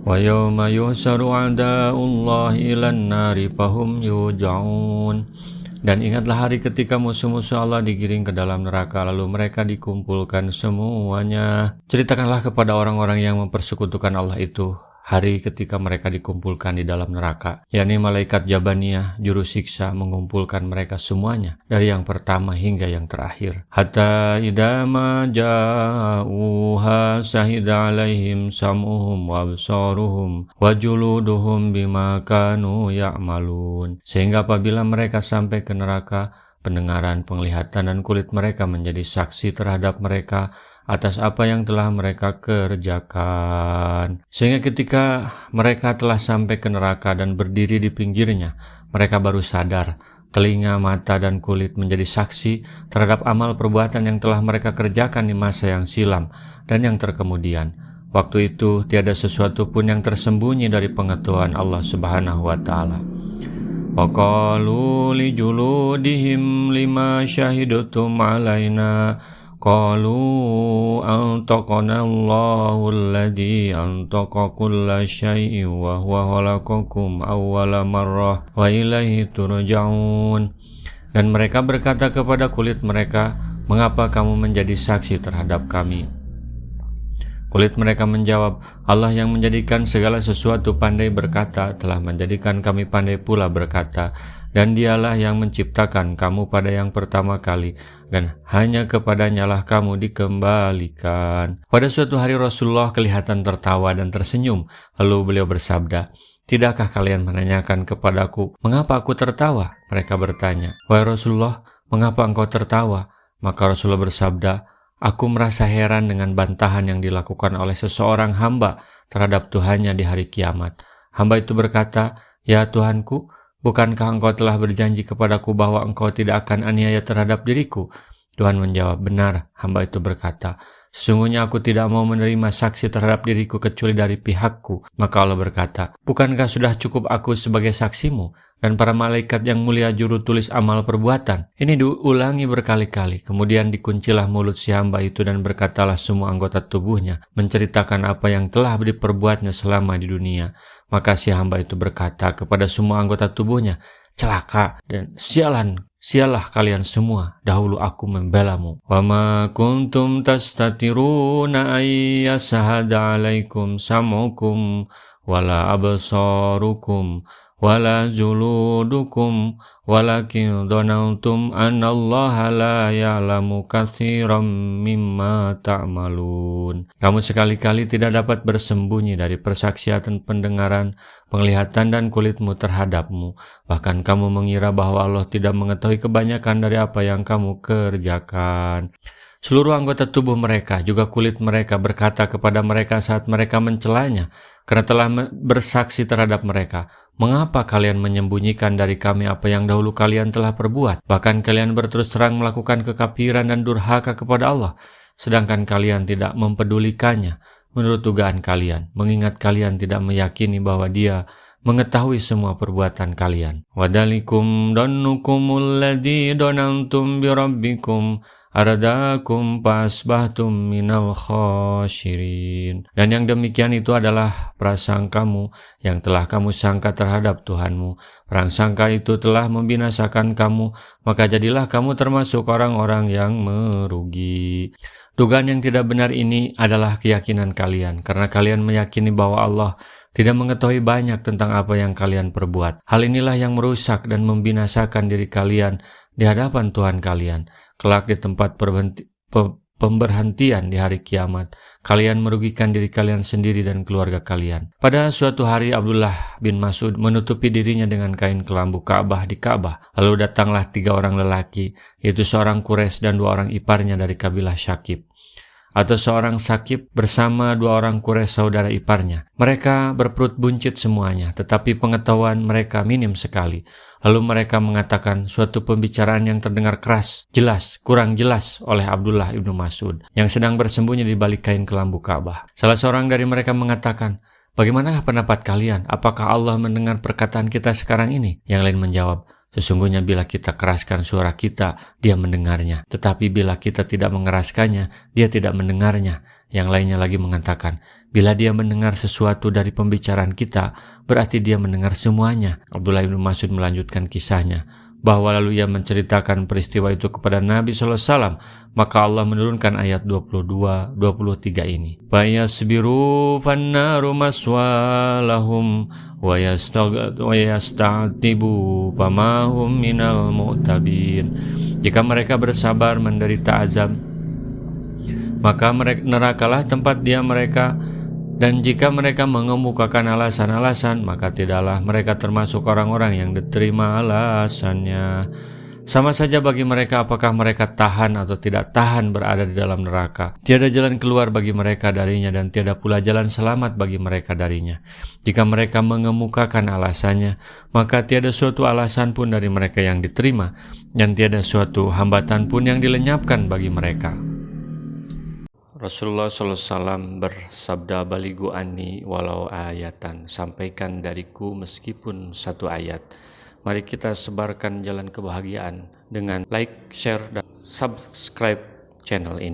وَيَوْمَ يُحْشَرُ أَعْدَاءُ اللَّهِ إِلَى النَّارِ فَهُمْ يُوزَعُونَ. Dan ingatlah hari ketika musuh-musuh Allah digiring ke dalam neraka, lalu mereka dikumpulkan semuanya. Ceritakanlah kepada orang-orang yang mempersekutukan Allah itu hari ketika mereka dikumpulkan di dalam neraka, yakni malaikat Jabaniyah, juru siksa, mengumpulkan mereka semuanya dari yang pertama hingga yang terakhir. Hatta idza ma ja'uha syahida 'alaihim sam'uhum wa absaruhum wa juluduhum bima kanu ya'malun. Sehingga apabila mereka sampai ke neraka, pendengaran, penglihatan, dan kulit mereka menjadi saksi terhadap mereka atas apa yang telah mereka kerjakan. Sehingga ketika mereka telah sampai ke neraka dan berdiri di pinggirnya, mereka baru sadar telinga, mata, dan kulit menjadi saksi terhadap amal perbuatan yang telah mereka kerjakan di masa yang silam dan yang terkemudian. Waktu itu tiada sesuatu pun yang tersembunyi dari pengetahuan Allah Subhanahu wa Ta'ala. Wa qalu li juludihim lima syahidtum alaina qalu antaqana Allahu alladhi antaqa kulla syai'in wa huwa khalaqakum awwala marrah wa ilaihi turja'un. Dan mereka berkata kepada kulit mereka, mengapa kamu menjadi saksi terhadap kami? Kulit mereka menjawab, Allah yang menjadikan segala sesuatu pandai berkata, telah menjadikan kami pandai pula berkata, dan dialah yang menciptakan kamu pada yang pertama kali, dan hanya kepadanya lah kamu dikembalikan. Pada suatu hari Rasulullah kelihatan tertawa dan tersenyum, lalu beliau bersabda, tidakkah kalian menanyakan kepadaku, mengapa aku tertawa? Mereka bertanya, wahai Rasulullah, mengapa engkau tertawa? Maka Rasulullah bersabda, aku merasa heran dengan bantahan yang dilakukan oleh seseorang hamba terhadap Tuhannya di hari kiamat. Hamba itu berkata, ya Tuhanku, bukankah engkau telah berjanji kepadaku bahwa engkau tidak akan aniaya terhadap diriku? Tuhan menjawab, benar. Hamba itu berkata, sesungguhnya aku tidak mau menerima saksi terhadap diriku kecuali dari pihakku. Maka Allah berkata, bukankah sudah cukup aku sebagai saksimu dan para malaikat yang mulia juru tulis amal perbuatan? Ini diulangi berkali-kali. Kemudian dikuncilah mulut si hamba itu dan berkatalah semua anggota tubuhnya menceritakan apa yang telah diperbuatnya selama di dunia. Maka si hamba itu berkata kepada semua anggota tubuhnya, celaka dan sialah kalian semua, dahulu aku membelamu. Wa ma kuntum tastatiruna ayyashhada 'alaikum sam'ukum wala absarukum wala juludukum walakin dhanantum annallaha la ya'lamu katsiran mimma ta'malun. Kamu sekali-kali tidak dapat bersembunyi dari persaksian pendengaran, penglihatan, dan kulitmu terhadapmu. Bahkan kamu mengira bahwa Allah tidak mengetahui kebanyakan dari apa yang kamu kerjakan. Seluruh anggota tubuh mereka, juga kulit mereka, berkata kepada mereka saat mereka mencelanya, karena telah bersaksi terhadap mereka, mengapa kalian menyembunyikan dari kami apa yang dahulu kalian telah perbuat? Bahkan kalian berterus terang melakukan kekafiran dan durhaka kepada Allah, sedangkan kalian tidak mempedulikannya menurut dugaan kalian, mengingat kalian tidak meyakini bahwa Dia mengetahui semua perbuatan kalian. Wadalikum donnukumul ladzi donantum birabbikum aradakum pasbahtum minal khasyirin. Dan yang demikian itu adalah prasangkamu yang telah kamu sangka terhadap Tuhanmu. Prasangka itu telah membinasakan kamu, maka jadilah kamu termasuk orang-orang yang merugi. Dugaan yang tidak benar ini adalah keyakinan kalian, karena kalian meyakini bahwa Allah tidak mengetahui banyak tentang apa yang kalian perbuat. Hal inilah yang merusak dan membinasakan diri kalian di hadapan Tuhan kalian. Kelak di tempat pemberhentian di hari kiamat, kalian merugikan diri kalian sendiri dan keluarga kalian. Pada suatu hari Abdullah bin Mas'ud menutupi dirinya dengan kain kelambu Ka'bah di Ka'bah. Lalu datanglah 3 orang lelaki, yaitu seorang Quraisy dan 2 orang iparnya dari kabilah Syakib. Atau seorang Sakib bersama 2 orang Quraisy saudara iparnya. Mereka berperut buncit semuanya, tetapi pengetahuan mereka minim sekali. Lalu mereka mengatakan suatu pembicaraan yang terdengar keras, jelas, kurang jelas oleh Abdullah ibnu Mas'ud yang sedang bersembunyi di balik kain kelambu Ka'bah. Salah seorang dari mereka mengatakan, bagaimana pendapat kalian? Apakah Allah mendengar perkataan kita sekarang ini? Yang lain menjawab, sesungguhnya bila kita keraskan suara kita, Dia mendengarnya. Tetapi bila kita tidak mengeraskannya, Dia tidak mendengarnya. Yang lainnya lagi mengatakan, Bila dia mendengar sesuatu dari pembicaraan kita, berarti dia mendengar semuanya. Abdullah bin Mas'ud melanjutkan kisahnya, bahwa lalu ia menceritakan peristiwa itu kepada Nabi SAW, maka Allah menurunkan ayat 22-23 ini. Fayasbiru fannaru maswalahum wa yasta'tibu famahum minal mu'tabin. Jika mereka bersabar menderita azab, maka nerakalah tempat diam mereka. Dan jika mereka mengemukakan alasan-alasan, maka tidaklah mereka termasuk orang-orang yang diterima alasannya. Sama saja bagi mereka apakah mereka tahan atau tidak tahan berada di dalam neraka. Tiada jalan keluar bagi mereka darinya dan tiada pula jalan selamat bagi mereka darinya. Jika mereka mengemukakan alasannya, maka tiada suatu alasan pun dari mereka yang diterima, dan tiada suatu hambatan pun yang dilenyapkan bagi mereka. Rasulullah SAW bersabda, baligu anni walau ayatan, sampaikan dariku meskipun satu ayat. Mari kita sebarkan jalan kebahagiaan dengan like, share, dan subscribe channel ini.